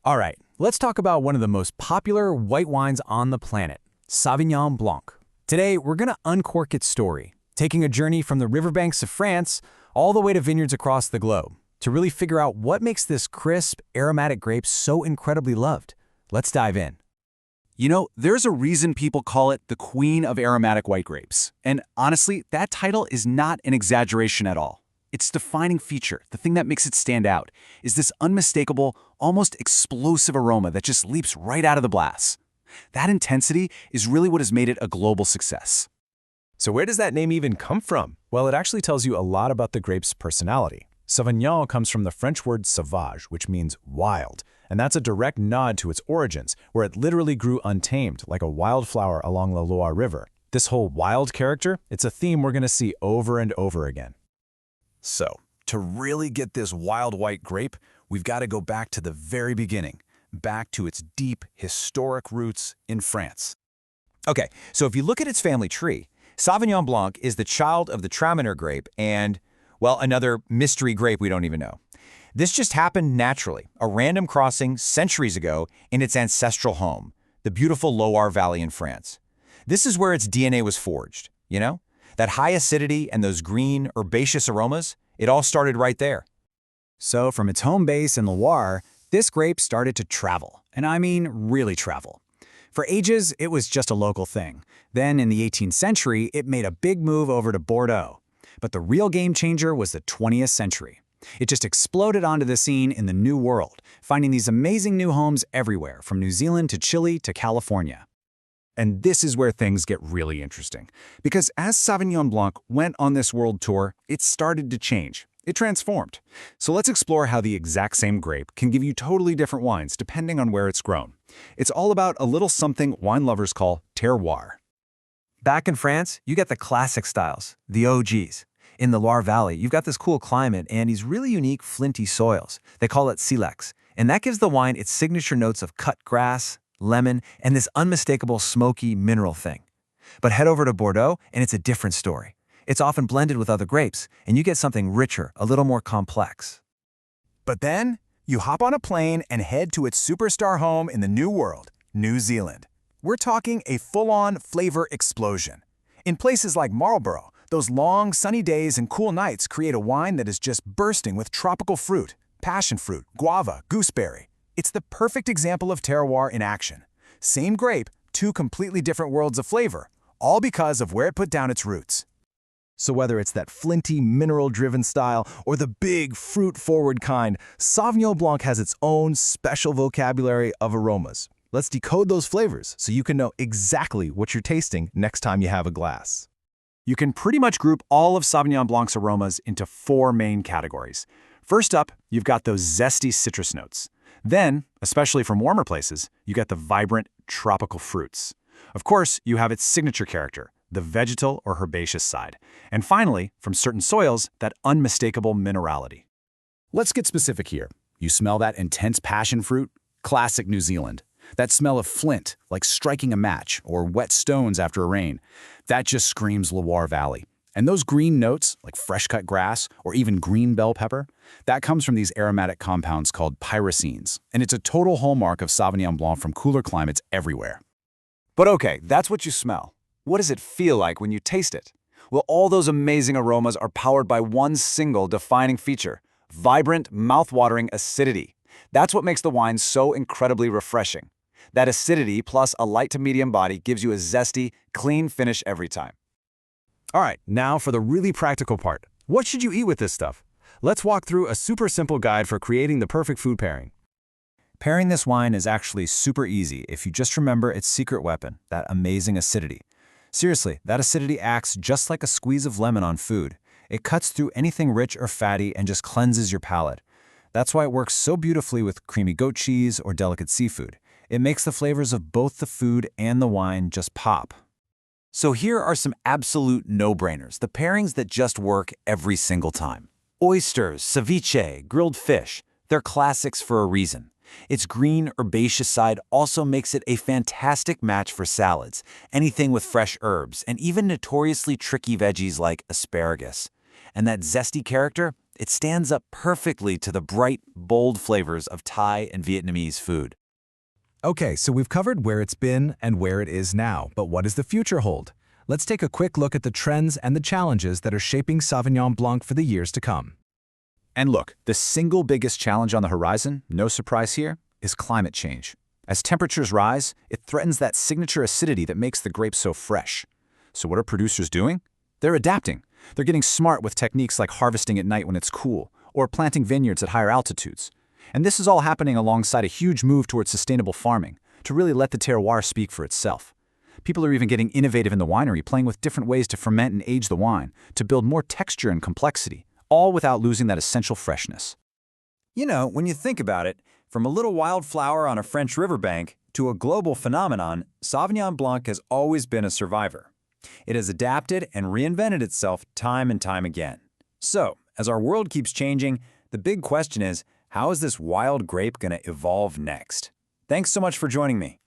All right, let's talk about one of the most popular white wines on the planet, Sauvignon Blanc. Today, we're going to uncork its story, taking a journey from the riverbanks of France all the way to vineyards across the globe to really figure out what makes this crisp, aromatic grape so incredibly loved. Let's dive in. You know, there's a reason people call it the Queen of Aromatic White Grapes. And honestly, that title is not an exaggeration at all. Its defining feature, the thing that makes it stand out, is this unmistakable, almost explosive aroma that just leaps right out of the glass. That intensity is really what has made it a global success. So where does that name even come from? Well, it actually tells you a lot about the grape's personality. Sauvignon comes from the French word sauvage, which means wild, and that's a direct nod to its origins, where it literally grew untamed, like a wildflower along the Loire River. This whole wild character, it's a theme we're going to see over and over again. So, to really get this wild white grape, we've got to go back to the very beginning, back to its deep, historic roots in France. Okay, so if you look at its family tree, Sauvignon Blanc is the child of the Traminer grape and, well, another mystery grape we don't even know. This just happened naturally, a random crossing centuries ago in its ancestral home, the beautiful Loire Valley in France. This is where its DNA was forged, you know? That high acidity and those green, herbaceous aromas, it all started right there. So from its home base in Loire, this grape started to travel, and I mean really travel. For ages, it was just a local thing. Then in the 18th century, it made a big move over to Bordeaux. But the real game changer was the 20th century. It just exploded onto the scene in the New World, finding these amazing new homes everywhere, from New Zealand to Chile to California. And this is where things get really interesting. Because as Sauvignon Blanc went on this world tour, it started to change. It transformed. So let's explore how the exact same grape can give you totally different wines depending on where it's grown. It's all about a little something wine lovers call terroir. Back in France, you get the classic styles, the OGs. In the Loire Valley, you've got this cool climate and these really unique flinty soils. They call it silex. And that gives the wine its signature notes of cut grass, lemon, and this unmistakable smoky mineral thing. But head over to Bordeaux, and it's a different story. It's often blended with other grapes, and you get something richer, a little more complex. But then, you hop on a plane and head to its superstar home in the New World, New Zealand. We're talking a full-on flavor explosion. In places like Marlborough, those long, sunny days and cool nights create a wine that is just bursting with tropical fruit, passion fruit, guava, gooseberry. It's the perfect example of terroir in action. Same grape, two completely different worlds of flavor, all because of where it put down its roots. So whether it's that flinty, mineral-driven style or the big, fruit-forward kind, Sauvignon Blanc has its own special vocabulary of aromas. Let's decode those flavors so you can know exactly what you're tasting next time you have a glass. You can pretty much group all of Sauvignon Blanc's aromas into four main categories. First up, you've got those zesty citrus notes. Then, especially from warmer places, you get the vibrant tropical fruits. Of course, you have its signature character, the vegetal or herbaceous side. And finally, from certain soils, that unmistakable minerality. Let's get specific here. You smell that intense passion fruit? Classic New Zealand. That smell of flint, like striking a match, or wet stones after a rain. That just screams Loire Valley. And those green notes, like fresh-cut grass or even green bell pepper, that comes from these aromatic compounds called pyracines, and it's a total hallmark of Sauvignon Blanc from cooler climates everywhere. But okay, that's what you smell. What does it feel like when you taste it? Well, all those amazing aromas are powered by one single defining feature, vibrant, mouth-watering acidity. That's what makes the wine so incredibly refreshing. That acidity plus a light to medium body gives you a zesty, clean finish every time. All right, now for the really practical part. What should you eat with this stuff? Let's walk through a super simple guide for creating the perfect food pairing. Pairing this wine is actually super easy if you just remember its secret weapon, that amazing acidity. Seriously, that acidity acts just like a squeeze of lemon on food. It cuts through anything rich or fatty and just cleanses your palate. That's why it works so beautifully with creamy goat cheese or delicate seafood. It makes the flavors of both the food and the wine just pop. So here are some absolute no-brainers, the pairings that just work every single time. Oysters, ceviche, grilled fish, they're classics for a reason. Its green, herbaceous side also makes it a fantastic match for salads, anything with fresh herbs, and even notoriously tricky veggies like asparagus. And that zesty character, it stands up perfectly to the bright, bold flavors of Thai and Vietnamese food. Okay, so we've covered where it's been and where it is now, but what does the future hold? Let's take a quick look at the trends and the challenges that are shaping Sauvignon Blanc for the years to come. And look, the single biggest challenge on the horizon, no surprise here, is climate change. As temperatures rise, it threatens that signature acidity that makes the grape so fresh. So what are producers doing? They're adapting. They're getting smart with techniques like harvesting at night when it's cool, or planting vineyards at higher altitudes. And this is all happening alongside a huge move towards sustainable farming, to really let the terroir speak for itself. People are even getting innovative in the winery, playing with different ways to ferment and age the wine, to build more texture and complexity, all without losing that essential freshness. You know, when you think about it, from a little wildflower on a French riverbank to a global phenomenon, Sauvignon Blanc has always been a survivor. It has adapted and reinvented itself time and time again. So, as our world keeps changing, the big question is, how is this wild grape going to evolve next? Thanks so much for joining me.